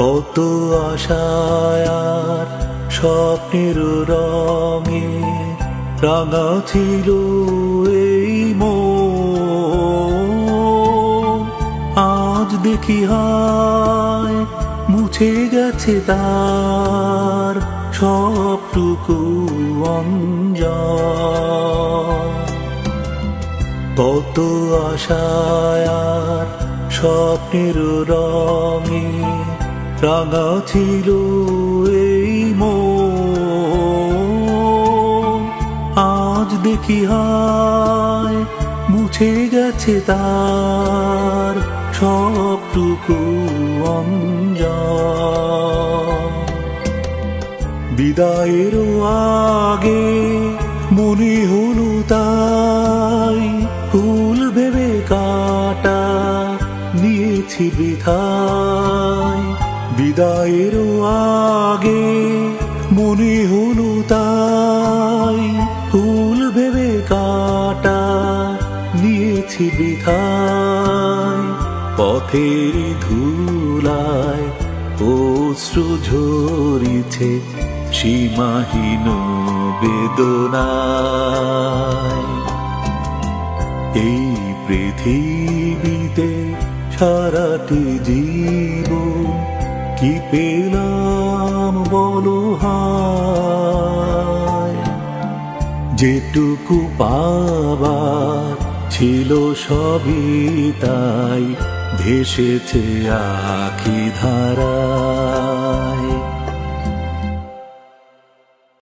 কত আশায় আর স্বপ্নের রঙে রাঙা ছিল এই মন। আজ দেখি হায় মুছে গেছে তার সবটুকু অঞ্জন। কত আশায় আর স্বপ্নের রঙে রাঙা ছিল এই মন। আজ দেখি হায় মুছে গেছে তার সবটুকু অঞ্জন। বিদায়ের আগে মনে হলো তাই ফুল ভেবে কাটা নিয়েছি বৃথায়। বিদায়ের আগে মনে হলো তাই ফুল ভেবে কাটা নিয়েছি বৃথায়। পথের ধুলায় অশ্রু ঝরিছে সীমাহীন বেদনায়। এই পৃথিবীতে সারাটি জীবন কি পেলাম বলো হায়। যেটুকু পাবার ছিল সবই তাই ভেসেছে আখি ধারা।